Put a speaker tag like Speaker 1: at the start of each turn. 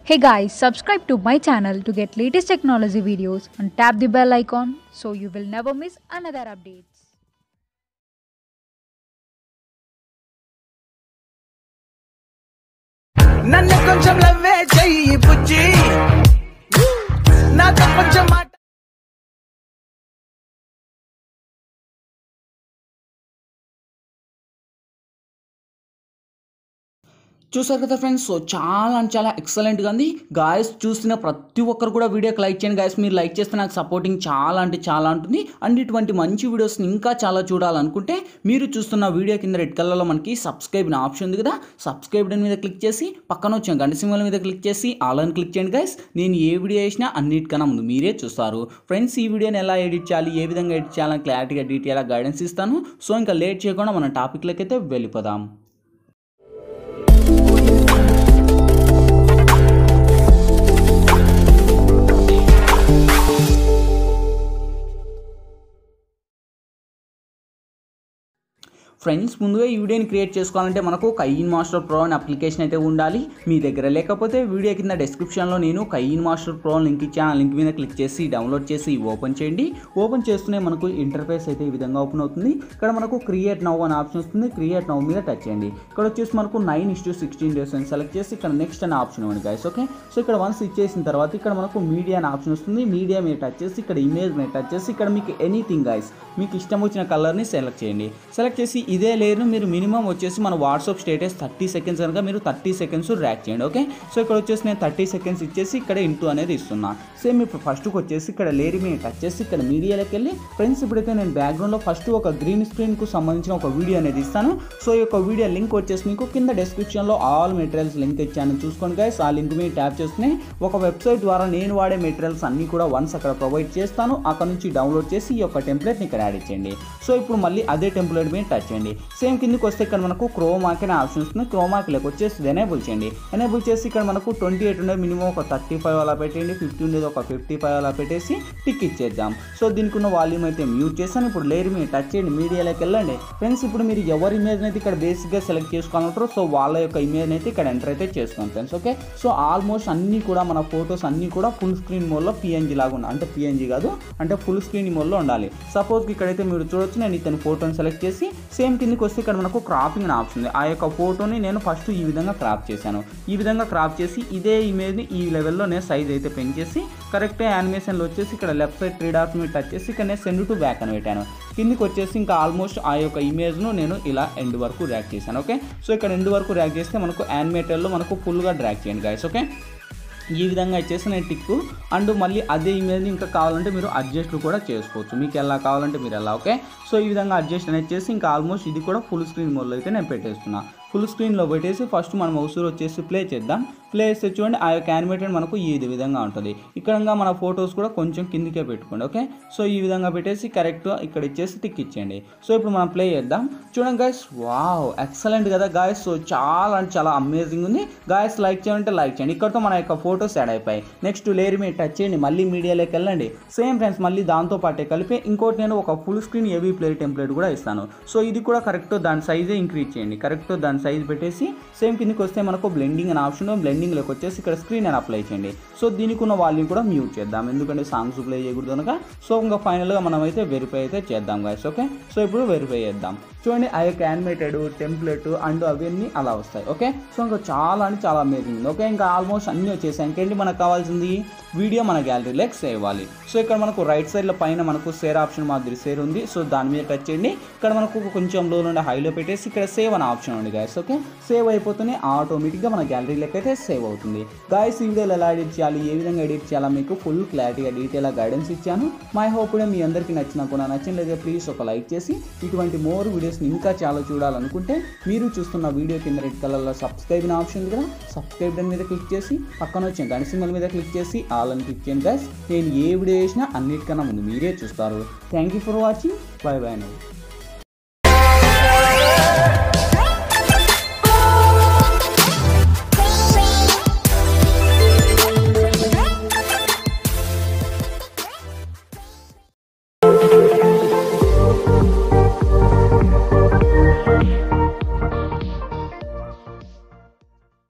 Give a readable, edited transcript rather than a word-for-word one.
Speaker 1: Hey guys, subscribe to my channel to get latest technology videos and tap the bell icon so you will never miss another updates.
Speaker 2: నన్ను కొంచెం లవ్వే చెయ్యి పుచ్చి నాతో కొంచెం మాట చూసారు కదా ఫ్రెండ్స్. సో చాలా ఎక్సలెంట్గా ఉంది గాయస్. చూస్తున్న ప్రతి ఒక్కరు కూడా వీడియోకి లైక్ చేయండి గాయస్. మీరు లైక్ చేస్తే నాకు సపోర్టింగ్ చాలా ఉంటుంది. అండ్ ఇటువంటి మంచి వీడియోస్ని ఇంకా చాలా చూడాలనుకుంటే మీరు చూస్తున్న వీడియో కింద రెడ్ కలర్లో మనకి సబ్స్క్రైబ్ అనే ఆప్షన్ ఉంది కదా, సబ్స్క్రైబ్ మీద క్లిక్ చేసి పక్కన వచ్చిన గంట సింబల్ మీద క్లిక్ చేసి ఆల్ అని క్లిక్ చేయండి గాయస్. నేను ఏ వీడియో చేసినా అన్నిటికన్నా ముందు మీరే చూస్తారు. ఫ్రెండ్స్, ఈ వీడియోని ఎలా ఎడిట్ చేయాలి, ఏ విధంగా ఎడిట్ చేయాలని క్లారిటీగా డీటెయిల్గా గైడెన్స్ ఇస్తాను. సో ఇంకా లేట్ చేయకుండా మన టాపిక్లోకి అయితే వెళ్ళిపోదాం. ఫ్రెండ్స్, ముందుగా ఈ వీడియోని క్రియేట్ చేసుకోవాలంటే మనకు kinemaster pro అనే అప్లికేషన్ అయితే ఉండాలి. మీ దగ్గర లేకపోతే వీడియో కింద డిస్క్రిప్షన్లో నేను kinemaster pro లింక్ ఇచ్చాను. ఆ లింక్ మీద క్లిక్ చేసి డౌన్లోడ్ చేసి ఓపెన్ చేయండి. ఓపెన్ చేస్తూనే మనకు ఇంటర్ఫేస్ అయితే ఈ విధంగా ఓపెన్ అవుతుంది. ఇక్కడ మనకు క్రియేట్ నౌ అనే ఆప్షన్ వస్తుంది. క్రియేట్ నౌ మీద టచ్ చేయండి. ఇక్కడ వచ్చేసి మనకు 9:16 డేస్ అని సెలెక్ట్ చేసి ఇక్కడ నెక్స్ట్ అనే ఆప్షన్ ఇవ్వండి గైస్. ఓకే, సో ఇక్కడ వన్స్ ఇచ్చేసిన తర్వాత ఇక్కడ మనకు మీడియా అనే ఆప్షన్ వస్తుంది. మీడియా మీద టచ్ చేసి ఇక్కడ ఇమేజ్ మీద టచ్ చేసి ఇక్కడ మీకు ఎనీథింగ్ గైస్, మీకు ఇష్టం వచ్చిన కలర్ని సెలెక్ట్ చేయండి. సెలెక్ట్ చేసి ఇదే లేయర్ను మీరు మినిమం వచ్చేసి మన వాట్సాప్ స్టేటస్ 30 సెకండ్స్ కనుక మీరు 30 సెకండ్స్ ర్యాక్ చేయండి. ఓకే, సో ఇక్కడ వచ్చేసి నేను 30 సెకండ్స్ ఇచ్చేసి ఇక్కడ ఇంటూ అనేది ఇస్తున్నా. సేమ్ ఇప్పుడు ఫస్ట్కి వచ్చేసి ఇక్కడ లేయర్ మీద టచ్ చేసి ఇక్కడ మీడియాలోకి వెళ్ళి ఫ్రెండ్స్, ఇప్పుడైతే నేను బ్యాక్గ్రౌండ్లో ఫస్ట్ ఒక గ్రీన్ స్క్రీన్కు సంబంధించిన ఒక వీడియో అనేది ఇస్తాను. సో ఈ యొక్క వీడియో లింక్ వచ్చేసి మీకు కింద డిస్క్రిప్షన్లో ఆల్ మెటీరియల్స్ లింక్ ఇచ్చాను, చూసుకోండి గైస్. ఆ లింక్ మీద ట్యాప్ చేస్తే ఒక వెబ్సైట్ ద్వారా నేను వాడే మెటీరియల్స్ అన్నీ కూడా వన్స్ అక్కడ ప్రొవైడ్ చేస్తాను. అక్కడ నుంచి డౌన్లోడ్ చేసి ఈ యొక్క టెంప్లెట్ని ఇక్కడ యాడ్ చేయండి. సో ఇప్పుడు మళ్ళీ అదే టెంప్లెట్ మీద టచ్ చేయండి. సేమ్ కిందకి వస్తే ఇక్కడ మనకు క్రోమాకి అనే ఆప్షన్ వస్తుంది. క్రోమాకి వచ్చేసి ఎనేబుల్ చేయండి. ఎనేబుల్ చేసి ఇక్కడ మనకు 28 ఉండేది మినిమం ఒక 35 అలా పెట్టండి, 50 ఉండేది ఒక 55 అలా పెట్టేసి టిక్ ఇచ్చేద్దాం. సో దీనికి ఉన్న వాల్యూమ్ అయితే మ్యూట్ చేస్తాను. ఇప్పుడు లేయర్ మీద టచ్ చేయండి, మీడియాలోకి వెళ్ళండి. ఫ్రెండ్స్, ఇప్పుడు మీరు ఎవరి ఇమేజ్ అయితే ఇక్కడ బేసిక్గా సెలెక్ట్ చేసుకోవాలంటారో సో వాళ్ళ యొక్క ఇమేజ్ అయితే ఇక్కడ ఎంటర్ అయితే చేసుకోండి ఫ్రెండ్స్. ఓకే, సో ఆల్మోస్ట్ అన్నీ కూడా మన ఫొటోస్ అన్నీ కూడా ఫుల్ స్క్రీన్ మోడ్లో పిఎన్జీ లాగా ఉండాలి. అంటే పిఎన్జీ కాదు, అంటే ఫుల్ స్క్రీన్ మోడ్లో ఉండాలి. సపోజ్ ఇక్కడైతే మీరు చూడొచ్చు, నేను ఇతని ఫోటోని సెలెక్ట్ చేసి సేమ్ కిందకి వస్తే ఇక్కడ మనకు క్రాపింగ్ అనే ఆప్షన్ ఉంది. ఆ యొక్క ఫోటోని నేను ఫస్ట్ ఈ విధంగా క్రాప్ చేశాను. ఈ విధంగా క్రాప్ చేసి ఇదే ఇమేజ్ని ఈ లెవెల్లో నేను సైజ్ అయితే పెంచేసి కరెక్ట్ యానిమేషన్లో వచ్చేసి ఇక్కడ లెఫ్ట్ సైడ్ 3 డాట్స్ మీద టచ్ చేసి ఇక్కడ నేను సెండ్ టు బ్యాక్ అని పెట్టాను. కిందికి వచ్చేసి ఇంకా ఆల్మోస్ట్ ఆ యొక్క ఇమేజ్ను నేను ఇలా ఎండ్ వరకు డ్రాగ్ చేశాను. ఓకే, సో ఇక్కడ ఎండ్ వరకు డ్రాగ్ చేస్తే మనకు యానిమేటర్లో మనకు ఫుల్గా డ్రాగ్ చేయండి గైస్. ఓకే, ఈ విధంగా ఇచ్చేసి నేను టిక్కు అండ్ మళ్ళీ అదే ఇమేజ్ని ఇంకా కావాలంటే మీరు అడ్జస్ట్ కూడా చేసుకోవచ్చు, మీకు ఎలా కావాలంటే మీరు ఎలా. ఓకే, సో ఈ విధంగా అడ్జస్ట్ అనేది చేసి ఇంకా ఆల్మోస్ట్ ఇది కూడా ఫుల్ స్క్రీన్ మోడ్లో అయితే నేను పెట్టేస్తున్నా. ఫుల్ స్క్రీన్లో పెట్టేసి ఫస్ట్ మనం అవసరం వచ్చేసి ప్లే చేద్దాం. ప్లే చేస్తే చూడండి ఆ యొక్క యానిమేటెడ్ మనకు ఈ విధంగా ఉంటుంది. ఇక్కడ మన ఫొటోస్ కూడా కొంచెం కిందికే పెట్టుకోండి. ఓకే, సో ఈ విధంగా పెట్టేసి కరెక్ట్గా ఇక్కడ ఇచ్చేసి టిక్ ఇచ్చేయండి. సో ఇప్పుడు మనం ప్లే చేద్దాం. చూడండి గాయస్, వావ్ ఎక్సలెంట్ కదా గాయస్. సో చాలా అమేజింగ్ ఉంది గాయస్. లైక్ చేయాలంటే లైక్ చేయండి. ఇక్కడతో మన యొక్క ఫొటోస్ యాడ్ అయిపోయి నెక్స్ట్ లేయర్ మీద టచ్ చేయండి, మళ్ళీ మీడియాలోకి వెళ్ళండి. సేమ్ ఫ్రెండ్స్, మళ్ళీ దాంతో పాటే కలిపి ఇంకోటి నేను ఒక ఫుల్ స్క్రీన్ ఏవీ ప్లే టెంప్లెట్ కూడా ఇస్తాను. సో ఇది కూడా కరెక్ట్ దాని సైజే ఇంక్రీజ్ చేయండి. కరెక్ట్ దాని సైజ్ పెట్టేసి సేమ్ కిందకి వస్తే మనకు బ్లెండింగ్ అనే ఆప్షన్, బ్లెండింగ్లోకి వచ్చేసి ఇక్కడ స్క్రీన్ అని అప్లై చేయండి. సో దీనికి ఉన్న వాల్యూమ్ కూడా మ్యూట్ చేద్దాం, ఎందుకంటే సాంగ్స్ ప్లే చేయకూడదు కనుక. సో ఇంకా ఫైనల్గా మనం అయితే వెరిఫై అయితే చేద్దాం గాయస్. ఓకే, సో ఇప్పుడు వెరిఫై చేద్దాం. చూడండి ఆ యొక్క యానిమేటెడ్ టెంప్లెట్ అండ్ అవన్నీ అలా వస్తాయి. ఓకే, సో ఇంకా చాలా అమేజింగ్ ఉంది. ఓకే, ఇంకా ఆల్మోస్ట్ అన్నీ వచ్చేసాయి. ఇంకేంటి మనకు కావాల్సింది, వీడియో మన గ్యాలరీలోకి సేవ్ అవ్వాలి. సో ఇక్కడ మనకు రైట్ సైడ్లో పైన మనకు షేర్ ఆప్షన్ మాదిరి షేర్ ఉంది. సో దాని మీద టచ్ చేయండి. ఇక్కడ మనకు కొంచెం లో నుండి హైలో పెట్టేసి ఇక్కడ సేవ్ అనే ఆప్షన్ ఉంది గాయస్. ఓకే, సేవ్ అయిపోతేనే ఆటోమేటిక్గా మన గ్యాలరీలోకి అయితే సేవ్ అవుతుంది గాయస్. ఈ వీడియోలో ఎలా ఎడిట్ చేయాలి, ఏ విధంగా ఎడిట్ చేయాలో మీకు ఫుల్ క్లారిటీగా డీటెయిల్గా గైడెన్స్ ఇచ్చాను. మై హోప్ మీ అందరికీ నచ్చినా కూడా నచ్చినట్లయితే ప్లీజ్ ఒక లైక్ చేసి ఇటువంటి మోర్ వీడియోస్ని ఇంకా చాలా చూడాలనుకుంటే మీరు చూస్తున్న వీడియో కింద రెడ్ కలర్లో సబ్స్క్రైబ్ అనే ఆప్షన్ ఉంది కదా, సబ్స్క్రైబ్ మీద క్లిక్ చేసి పక్కన వచ్చే గంట సింబల్ మీద క్లిక్ చేసి ఆల్ అని క్లిక్ చేయండి గైస్. నేను ఏ వీడియో చేసినా అన్నిటికన్నా ముందు మీరే చూస్తారు. Thank you for watching. By by now.